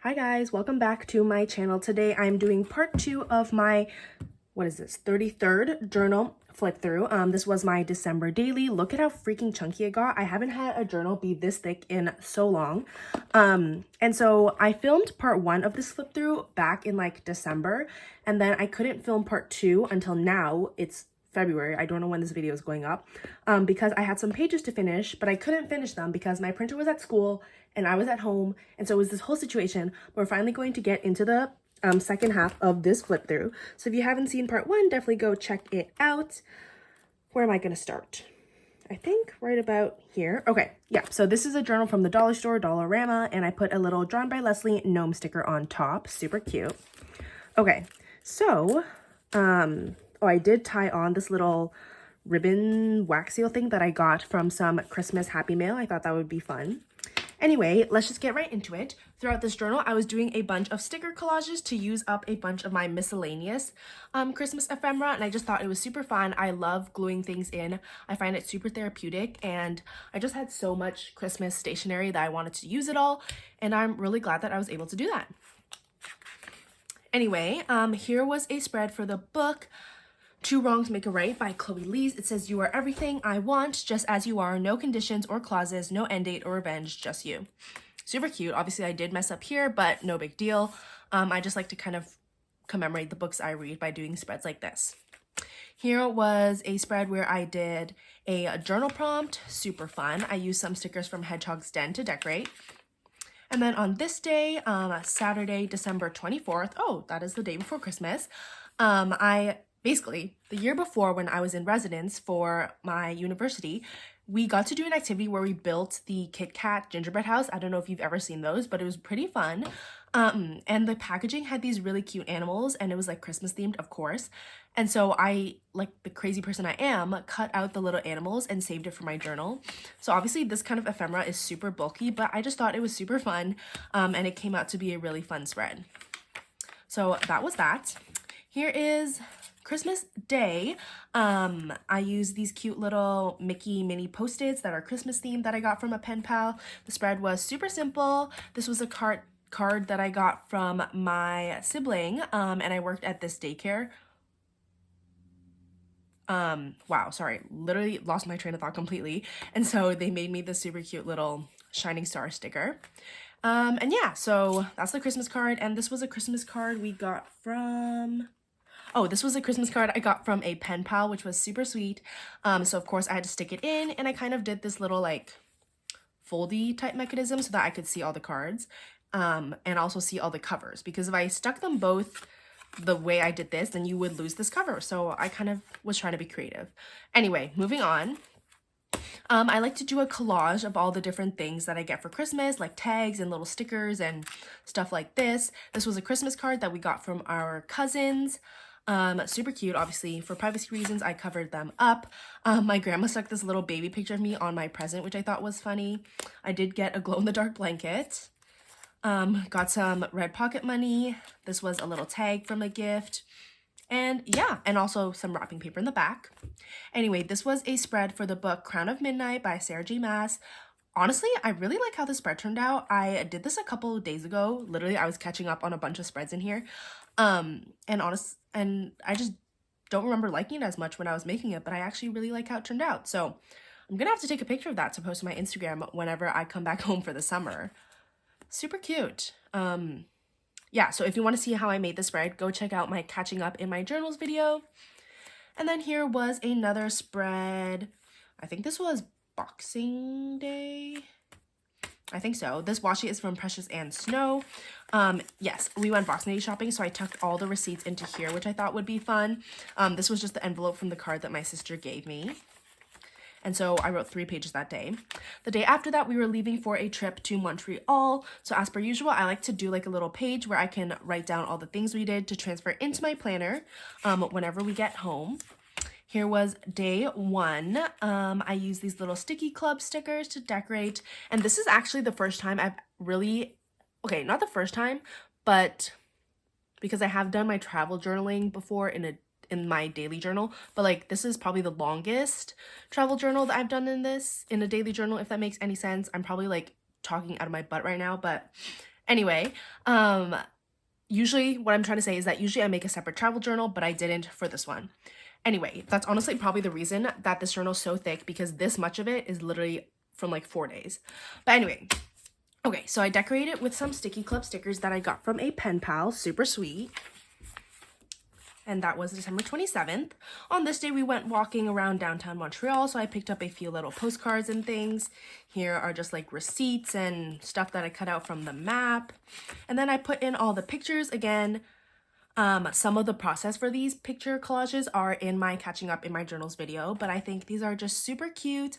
Hi guys, welcome back to my channel. Today I'm doing part 2 of my, 33rd journal flip through. This was my December daily. Look at how freaking chunky it got. I haven't had a journal be this thick in so long. And so I filmed part 1 of this flip through back in like December, and then I couldn't film part 2 until now. It's February. I don't know when this video is going up, because I had some pages to finish, but I couldn't finish them because my printer was at school and I was at home. And so it was this whole situation. We're finally going to get into the second half of this flip through. So if you haven't seen part 1, definitely go check it out. Where am I going to start? I think right about here. Okay, yeah, so this is a journal from the dollar store, Dollarama, and I put a little Drawn by Leslie gnome sticker on top. Super cute. Okay, so, oh, I did tie on this little ribbon wax seal thing that I got from some Christmas Happy Mail. I thought that would be fun. Anyway, let's just get right into it. Throughout this journal, I was doing a bunch of sticker collages to use up a bunch of my miscellaneous Christmas ephemera, and I just thought it was super fun. I love gluing things in. I find it super therapeutic, and I just had so much Christmas stationery that I wanted to use it all, and I'm really glad that I was able to do that. Anyway, here was a spread for the book Two Wrongs Make a Right by Chloe Lees. It says, "You are everything I want, just as you are. No conditions or clauses, no end date or revenge, just you." Super cute. Obviously, I did mess up here, but no big deal. I just like to kind of commemorate the books I read by doing spreads like this. Here was a spread where I did a journal prompt. Super fun. I used some stickers from Hedgehog's Den to decorate. And then on this day, Saturday, December 24th, oh, that is the day before Christmas, basically, the year before when I was in residence for my university, we got to do an activity where we built the Kit Kat gingerbread house. I don't know if you've ever seen those, but it was pretty fun. And the packaging had these really cute animals, and it was like Christmas themed, of course. And so I, like the crazy person I am, cut out the little animals and saved it for my journal. So obviously this kind of ephemera is super bulky, but I just thought it was super fun, and it came out to be a really fun spread. So that was that. Here is Christmas Day. I use these cute little Mickey mini Post-its that are Christmas themed that I got from a pen pal. The spread was super simple. This was a card that I got from my sibling, and I worked at this daycare. Wow, sorry, literally lost my train of thought completely. And so they made me this super cute little shining star sticker. And yeah, so that's the Christmas card. And this was a Christmas card we got from... Oh, this was a Christmas card I got from a pen pal, which was super sweet. So of course I had to stick it in, and I kind of did this little like foldy type mechanism so that I could see all the cards, and also see all the covers, because if I stuck them both the way I did this, then you would lose this cover. So I kind of was trying to be creative. Anyway, moving on. I like to do a collage of all the different things that I get for Christmas, like tags and little stickers and stuff like this. This was a Christmas card that we got from our cousins. Super cute. Obviously, for privacy reasons, I covered them up. My grandma stuck this little baby picture of me on my present, which I thought was funny. I did get a glow-in-the-dark blanket. Got some red pocket money. This was a little tag from a gift. And yeah, and also some wrapping paper in the back. Anyway, this was a spread for the book Crown of Midnight by Sarah J Maas. Honestly, I really like how the spread turned out. I did this a couple of days ago. Literally, I was catching up on a bunch of spreads in here. And I just don't remember liking it as much when I was making it, but I actually really like how it turned out. So I'm gonna have to take a picture of that to post to my Instagram whenever I come back home for the summer. Super cute. Yeah, so if you want to see how I made the spread, go check out my catching up in my journals video. And then here was another spread. I think this was Boxing Day. I think so. This washi is from Precious and Snow. Yes, we went Boxing Day shopping, so I tucked all the receipts into here, which I thought would be fun. This was just the envelope from the card that my sister gave me. And so I wrote 3 pages that day. The day after that, we were leaving for a trip to Montreal. So as per usual, I like to do like a little page where I can write down all the things we did to transfer into my planner whenever we get home. Here was day 1. I used these little sticky club stickers to decorate. And this is actually the first time I've really, okay, not the first time, but because I have done my travel journaling before in my daily journal, but like this is probably the longest travel journal that I've done in a daily journal, if that makes any sense. I'm probably like talking out of my butt right now, but Anyway, usually what I'm trying to say is that usually I make a separate travel journal, but I didn't for this one. Anyway, that's honestly probably the reason that this journal is so thick, because this much of it is literally from like 4 days. But anyway, okay, so I decorated with some sticky club stickers that I got from a pen pal, super sweet. And that was December 27th. On this day, we went walking around downtown Montreal, so I picked up a few little postcards and things. Here are just like receipts and stuff that I cut out from the map. And then I put in all the pictures again. Some of the process for these picture collages are in my catching up in my journals video, but I think these are just super cute.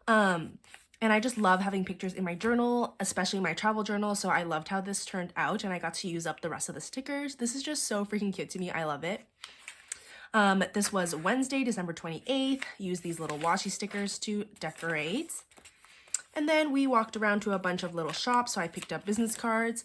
And I just love having pictures in my journal, especially my travel journal. So I loved how this turned out, and I got to use up the rest of the stickers. This is just so freaking cute to me. I love it. This was Wednesday, December 28th. Used these little washi stickers to decorate. And then we walked around to a bunch of little shops, so I picked up business cards.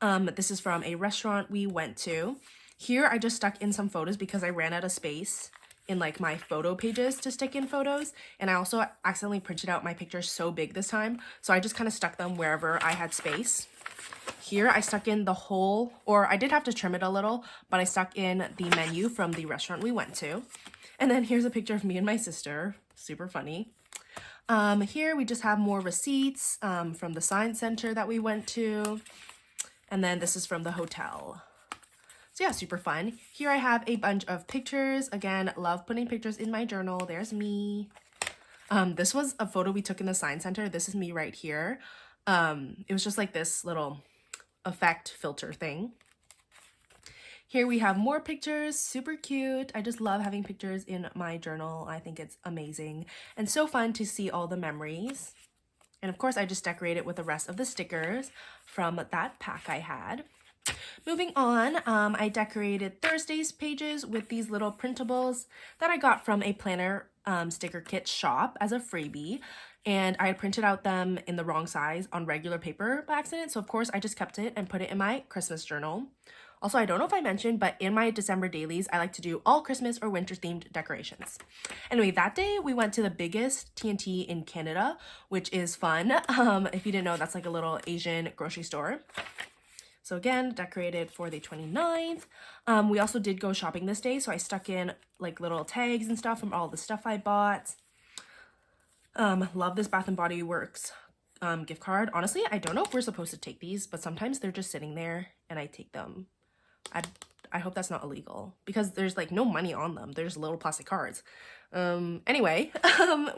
This is from a restaurant we went to. Here I just stuck in some photos because I ran out of space in like my photo pages to stick in photos, and I also accidentally printed out my pictures so big this time, so I just kind of stuck them wherever I had space. Here I stuck in the whole, or I did have to trim it a little, but I stuck in the menu from the restaurant we went to. And then here's a picture of me and my sister, super funny. Here we just have more receipts from the science center that we went to, and then this is from the hotel. So yeah, super fun. Here I have a bunch of pictures. Again, love putting pictures in my journal. There's me. This was a photo we took in the science center. This is me right here. It was just like this little effect filter thing. Here we have more pictures, super cute. I just love having pictures in my journal. I think it's amazing and so fun to see all the memories. And of course, I just decorated with the rest of the stickers from that pack I had. Moving on, I decorated Thursday's pages with these little printables that I got from a planner sticker kit shop as a freebie. And I had printed out them in the wrong size on regular paper by accident. So of course, I just kept it and put it in my Christmas journal. Also, I don't know if I mentioned, but in my December dailies, I like to do all Christmas or winter themed decorations. Anyway, that day we went to the biggest T&T in Canada, which is fun. If you didn't know, that's like a little Asian grocery store. So again, decorated for the 29th. We also did go shopping this day, so I stuck in like little tags and stuff from all the stuff I bought. Love this Bath & Body Works gift card. Honestly, I don't know if we're supposed to take these, but sometimes they're just sitting there and I take them. I hope that's not illegal because there's like no money on them. They're just little plastic cards. Anyway,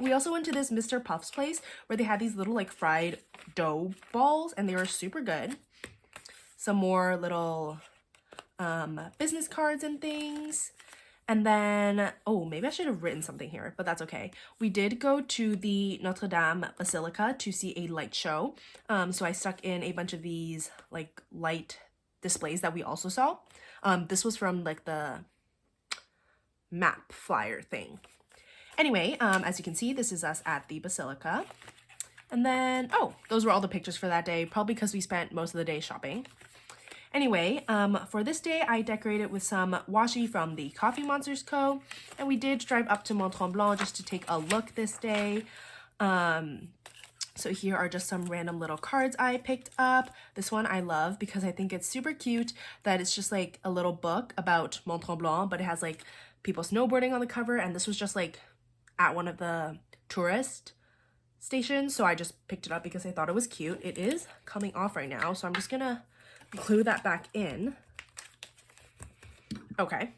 we also went to this Mr. Puff's place where they had these little like fried dough balls and they were super good. Some more little business cards and things. And then, oh, maybe I should have written something here, but that's okay. We did go to the Notre Dame Basilica to see a light show. So I stuck in a bunch of these like light displays that we also saw. This was from like the map flyer thing. Anyway, as you can see, this is us at the Basilica. And then, oh, those were all the pictures for that day, probably because we spent most of the day shopping. Anyway, for this day, I decorated with some washi from the Coffee Monsters Co. And we did drive up to Mont Tremblant just to take a look this day. So here are just some random little cards I picked up. This one I love because I think it's super cute that it's just like a little book about Mont Tremblant, but it has like people snowboarding on the cover. And this was just like at one of the tourist stations. So I just picked it up because I thought it was cute. It is coming off right now. So I'm just gonna glue that back in. Okay.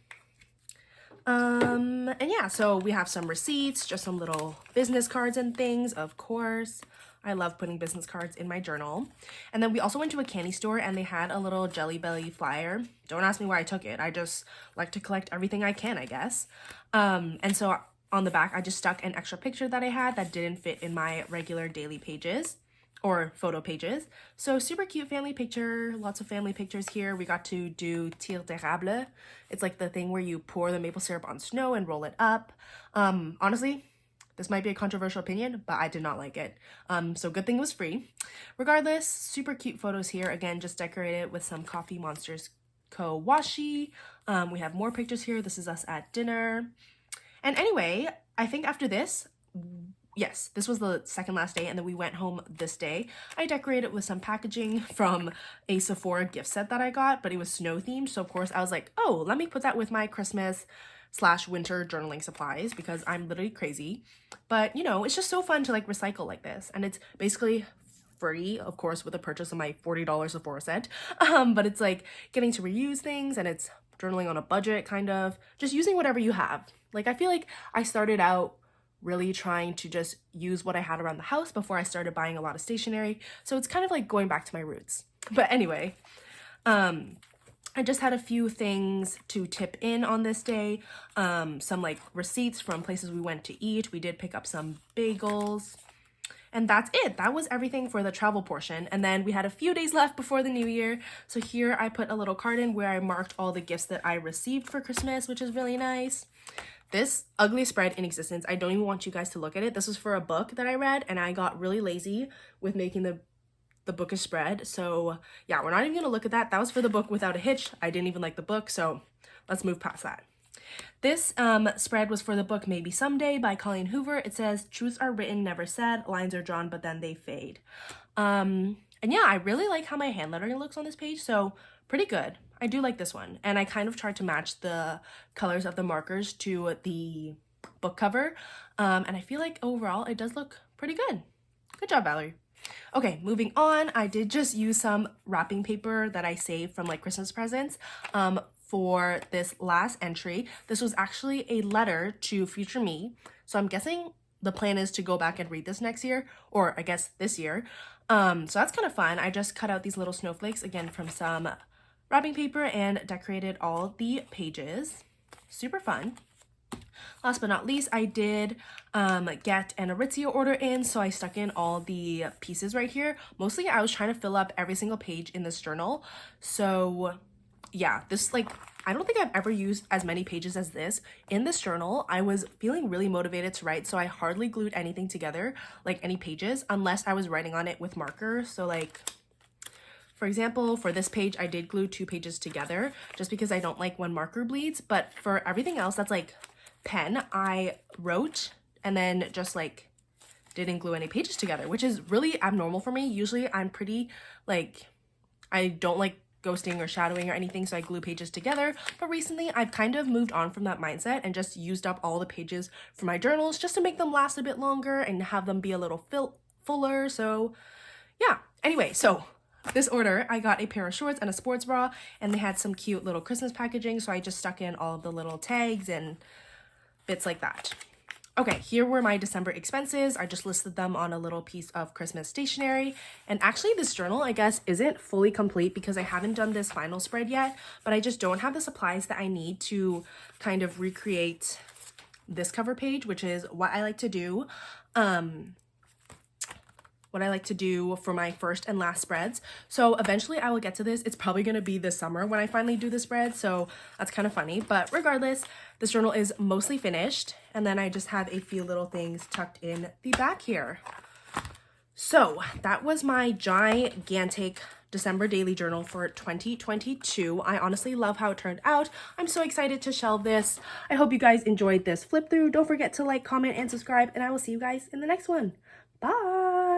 And yeah, so we have some receipts, just some little business cards and things, of course. I love putting business cards in my journal. And then we also went to a candy store and they had a little Jelly Belly flyer. Don't ask me why I took it. I just like to collect everything I can, I guess. And so on the back, I just stuck an extra picture that I had that didn't fit in my regular daily pages or photo pages. So super cute family picture, lots of family pictures here. We got to do tir d'érable. It's like the thing where you pour the maple syrup on snow and roll it up. Honestly, this might be a controversial opinion, but I did not like it. So good thing it was free. Regardless, super cute photos here. Again, just decorated with some Coffee Monsters Co. washi. We have more pictures here. This is us at dinner. And anyway, I think after this, yes, this was the second last day, and then we went home this day. I decorated with some packaging from a Sephora gift set that I got, but it was snow themed. So of course I was like, oh, let me put that with my Christmas / winter journaling supplies because I'm literally crazy. But you know, it's just so fun to like recycle like this, and it's basically free, of course, with a purchase of my $40 Sephora set. But it's like getting to reuse things, and it's journaling on a budget, kind of just using whatever you have. Like I feel like I started out really trying to just use what I had around the house before I started buying a lot of stationery. So it's kind of like going back to my roots. But anyway, I just had a few things to tip in on this day. Some like receipts from places we went to eat. We did pick up some bagels. And that's it. That was everything for the travel portion. And then we had a few days left before the new year. So here I put a little card in where I marked all the gifts that I received for Christmas, which is really nice. This ugliest spread in existence, I don't even want you guys to look at it. This was for a book that I read, and I got really lazy with making the bookish spread. So yeah, we're not even gonna look at that. That was for the book Without a Hitch. I didn't even like the book, so let's move past that. This spread was for the book Maybe Someday by Colleen Hoover. It says, truths are written, never said, lines are drawn, but then they fade. And yeah, I really like how my handlettering looks on this page, so pretty good. I do like this one. And I kind of tried to match the colors of the markers to the book cover. And I feel like overall it does look pretty good. Good job, Valerie. Okay, moving on. I did just use some wrapping paper that I saved from like Christmas presents for this last entry. This was actually a letter to future me. So I'm guessing the plan is to go back and read this next year, or I guess this year. So that's kind of fun. I just cut out these little snowflakes again from some wrapping paper and decorated all the pages. Super fun. Last but not least, I did get an Aritzia order in, so I stuck in all the pieces right here. Mostly I was trying to fill up every single page in this journal. So yeah, this like, I don't think I've ever used as many pages as this. In this journal, I was feeling really motivated to write, so I hardly glued anything together, like any pages, unless I was writing on it with marker. So like, for example, for this page, I did glue 2 pages together just because I don't like when marker bleeds. But for everything else that's like pen, I wrote and then just like didn't glue any pages together, which is really abnormal for me. Usually I'm pretty like, I don't like ghosting or shadowing or anything, so I glue pages together. But recently I've kind of moved on from that mindset and just used up all the pages for my journals just to make them last a bit longer and have them be a little fuller. So yeah, anyway, so this order, I got a pair of shorts and a sports bra, and they had some cute little Christmas packaging, so I just stuck in all of the little tags and bits like that. Okay, here were my December expenses. I just listed them on a little piece of Christmas stationery. And actually this journal, I guess, isn't fully complete because I haven't done this final spread yet, but I just don't have the supplies that I need to kind of recreate this cover page, which is what I like to do. What I like to do for my first and last spreads. So eventually I will get to this. It's probably going to be this summer when I finally do the spread, so that's kind of funny. But regardless, this journal is mostly finished, and then I just have a few little things tucked in the back here. So that was my gigantic December daily journal for 2022. I honestly love how it turned out. I'm so excited to shelve this. I hope you guys enjoyed this flip through. Don't forget to like, comment, and subscribe, and I will see you guys in the next one. Bye!